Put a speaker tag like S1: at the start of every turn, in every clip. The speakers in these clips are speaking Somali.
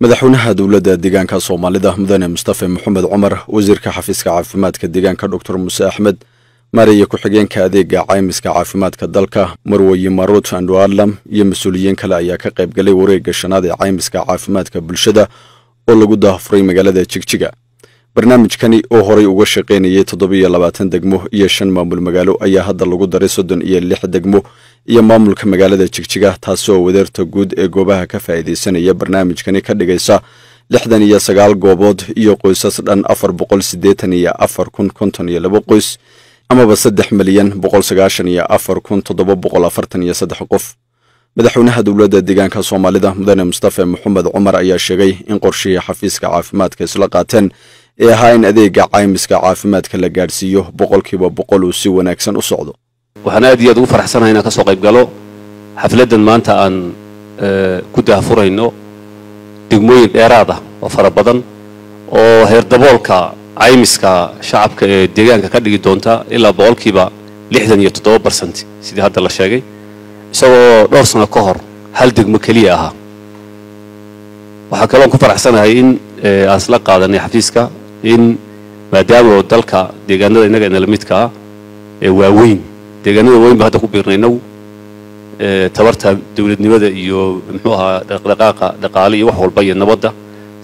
S1: madaxweynaha dowladda deegaanka Soomaalida mudane Mustafa Maxamed Cumar wasiirka xafiiska caafimaadka deegaanka Dr. Muuse Axmed mariya ku-xigeenka adeega caymiska caafimaadka dalka Marweye Marut Andwaalam iyo mas'uuliyiin kale ayaa ka qayb galay wareegga shanaad ee caymiska caafimaadka bulshada oo lagu daafuray magaalada Jigjiga. barnaamijkani oo horay uga shaqeynayay 720 degmo iyo 5 maamul magaalo ayaa hadda lagu daray 36 degmo iyo maamulka magaalada Jigjiga taasoo wadarta guud ee goobaha ka faa'iideysanaya barnaamijkani ka dhigaysa 69 goobood iyo qoysas dhan 484,052 qoys amaba 3,194,743 qof. madaxweynaha dowladda deegaanka Soomaalida mudane Mustafa Maxamed Cumar ayaa sheegay in qorshaha xafiiska caafimaadka isla qaateen ee ahaa in adeega caymiska caafimaadka la gaarsiiyo 100% uu si wanaagsan u socdo.
S2: waxaan aad iyo aad ugu faraxsanahay inaan ka soo qayb galo xafladan maanta aan ku daafurayno degmooyin dheeraad ah oo fara badan oo heer daboolka caymiska shacabka ee deegaanka ka dhigi doonta ilaa 67% sidii hadda la sheegay isagoo dhowr sano ka hor hal degmo kaliya ahaa. waxaa kaloo ku faraxsanahay in aan isla qaadanay xafiiska in maadaama dalka deegaanada inaga la midka ah ee waaweyn deegaanada weyn ba hadda ku biirnaynaw tabarta dawladnimada iyo muxuu ahaa dhaqdhaqaaqa dhaqaale iyo wax walba iyo nabadda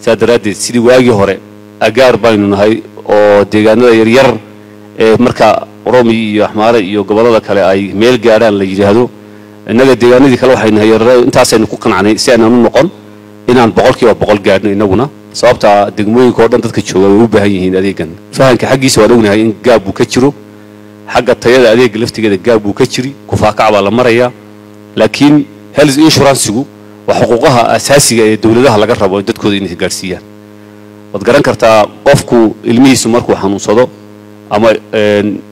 S2: saadaradeed sidii waagi hore agaar baynu nahay oo deegaanada yar yar ee marka Oromi iyo Axmaare iyo gobolada kale ay meel gaaraan la yiraahdo inaga deegaanadii kale waxay nahay intaas aynu ku qanacnay si aan u noqon inaan 100% gaarno inaguna sababta degmooyinka oo dhan dadka jooga way u baahan yihiin adeegan fahanka xaqiisa waan ognahay in gaab uu ka jiro xagga tayada adeeg laftigeeda gaab uu ka jiri ku faakac baa la maraya laakiin health insurance-gu waa xuquuqaha asaasiga ee dawladaha laga rabo dadkooda inay gaarsiiyaan. wad garan kartaa qofku ilmihiisu markuu xanuunsado ama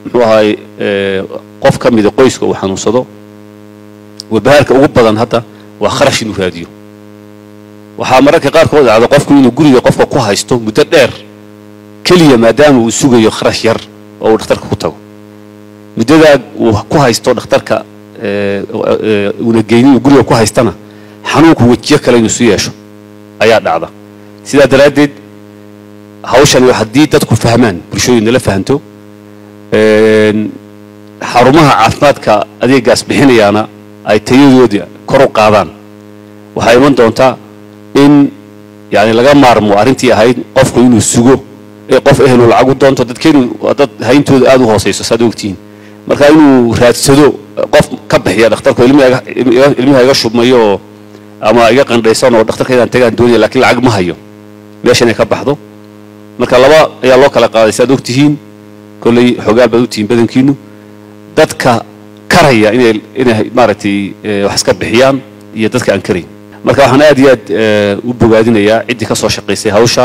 S2: muxuu ahay qof ka mid ah qoyska uu xanuunsado wabahalka ugu badan hadda waa kharash inuu raadiyo. waxaa mararka qaarkood dhacdo qofku inuu guriga qofka ku haysto muddo dheer kaliya maadaama uu sugayo kharash yar oo uu dhakhtarka ku tago. muddada uu ku haysto dhakhtarka una geeyay guriga ku haystana xanuunku wajiyo kale inuu soo yeesho ayaa dhacda. sidaa daraadeed hawshan haddii dadku fahmaan bulshooyinka la fahanto xarumaha caafimaadka adeegaas bixinayaana ay tayadooda kor u qaadaan waxay iman doontaa in yani laga maarmo arintii ahayd qofku inuu sugo ee qof ehel lacag u doonto dadkeenu dad hayntooda aad u hooseyso sadogtiin marka inuu raadsado qof ka bixiya dhakhtarka ilmiha iga shubmayo ama iga qandhaysan oo dhakhtarka inaan tagaan doonaya laakiin lacag ma hayo meeshan ay ka baxdo marka laba ayaa loo kala qaaday sadogtiin kulay xogaal baad u tiin badankiinu dadka karaya inay maaragtay wax iska bixiyaan iyo dadka aan karin. marka waxaan aad iyo aad u bogaadinayaa cidii ka soo shaqeysay hawsha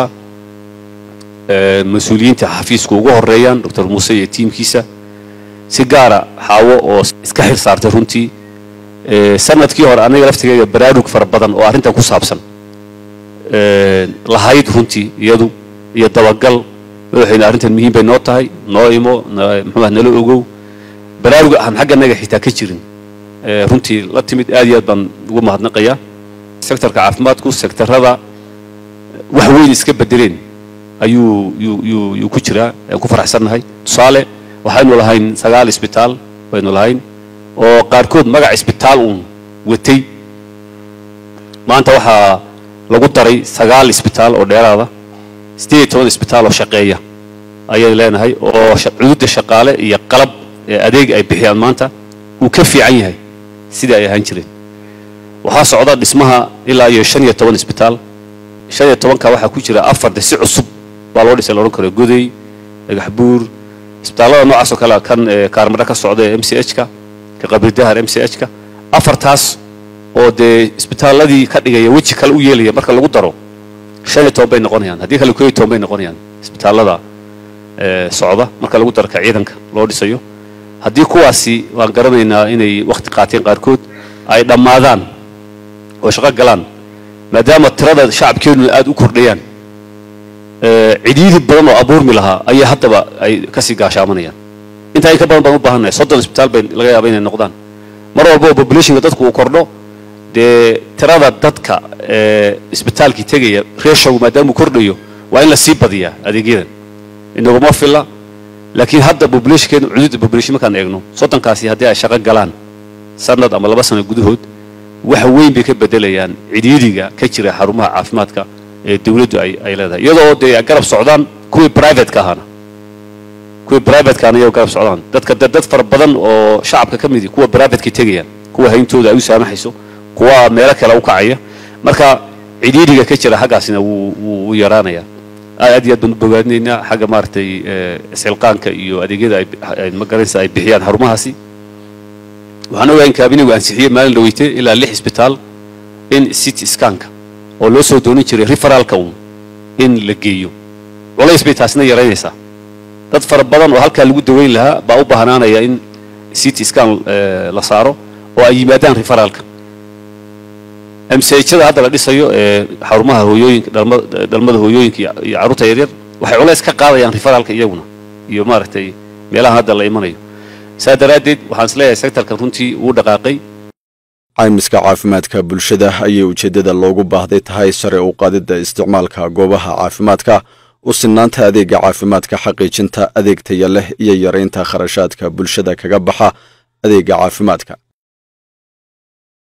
S2: mas'uuliyiinta xafiiska ugu horeeyaan Dr. Muuse iyo tiimkiisa si gaar ah xaawo oo iska xil saartay runtii sanadkii hore aniga laftigeeda baraarug fara badan oo arrinta ku saabsan lahayd runtii iyadu iyo dabagal waxayna arrintan muhiim bay noo tahay noo imo muxuu nala ogow baraarug aan xagganaga xitaa ka jirin runtii la timid aad iyo aad baan ugu mahadnaqayaa. sektorka caafimaadku sektorada wax weyn iska bedeleen ayuu ku jiraa ku faraxsanahay. tusaale waxaynu lahayn 9 isbitaal waynu lahayn oo qaarkood magac isbitaal uu watay maanta waxaa lagu daray 9 isbitaal oo dheeraada 18 isbitaal oo shaqeeya ayay leenahay oo cududa shaqaale iyo qalab adeeg ay bixiyaan maanta uu ka fiican yahay sida ay ahaan jireen. waxaa socda dhismaha ilaa iyo 15 isbitaal 15ka waxaa ku jira 4 si cusub baa loo dhisay loo karo goday dhagaxbuur isbitaalada noocaas oo kale kan kaarmada ka socda MCH-ka ka qabridaha MCH-ka 4taas oo de isbitaaladii ka dhigaya waji kale u yeelaya marka lagu daro 15 bay noqonayaan haddii kale 12 bay noqonayaan isbitaalada socda marka lagu daro ka ciidanka loo dhisayo. haddii kuwaasi waan garanaynaa inay waqti qaateen qaarkood ay dhamaadaan oo shaqo galaan maadaama tirada shacabkeenu aad u kordhayaan ciidii badan oo abuurmi lahaa ayaa haddaba ay ka sii gaashaamanayaan. inta ay ka badan baan u baahanahay 30 isbitaal bay laga yaabaa inay noqdaan mar walba population-ka dadku uu kordho dee tirada dadka isbitaalkii tegaya ratio maadaama kordhayo waa in la sii badiyaa adeegyadan inaguma filla laakiin hadda populationkeenu cudud population markaan eegno soddonkaasi haddii ay shaqo galaan sanad ama 2 sano gudahood wax weyn bay ka bedelayaan cidhiidhiga ka jira xarumaha caafimaadka ee dawladdu ay leedahay iyadoo dee garab socdaan kuwii private-ka ahana iyo garab socdaan dad fara badan oo shacabka ka mid kuwa private-ka tegayaan kuwa hayntooda ay u saamaxayso kuwa meelo kale u kacaya marka cidhiidhiga ka jira xaggaasina wuu yaraanaya aad iyo aad baan u bogaadinaynaa xagga maartay isxilqaanka iyo adeegyada ay magaranaysa ay bixiyaan xarumahaasi waxaan ogahay in kaabinigu ansixiyay maalin dhaweytay ilaa 6 isbitaal in city scanka oo loo soo doonin jiray referralka in la geeyo walays bay taasna yaraynaysaa dad fara badan oo halkaa lagu daweyn lahaa baa u baahnaanaya in city scan la saaro oo ay yimaadaan referralka MCH-da hadda la dhisayo xarumaha hooyooyinka dhalmada hooyooyinka iyo carruurta yaryar waxay culays ka qaadayaan referralka iyaguna iyo maaragtay meelaha hadda la imanayo saadaradeed waxaan isleeyahay sektorkan runtii uu dhaqaaqay
S1: caymiska caafimaadka bulshada ayay ujeedada loogu baahday tahay sare u qaadida isticmaalka goobaha caafimaadka u sinaanta adeega caafimaadka xaqiijinta adeeg tayo leh iyo yareynta kharashaadka bulshada kaga baxa adeega caafimaadka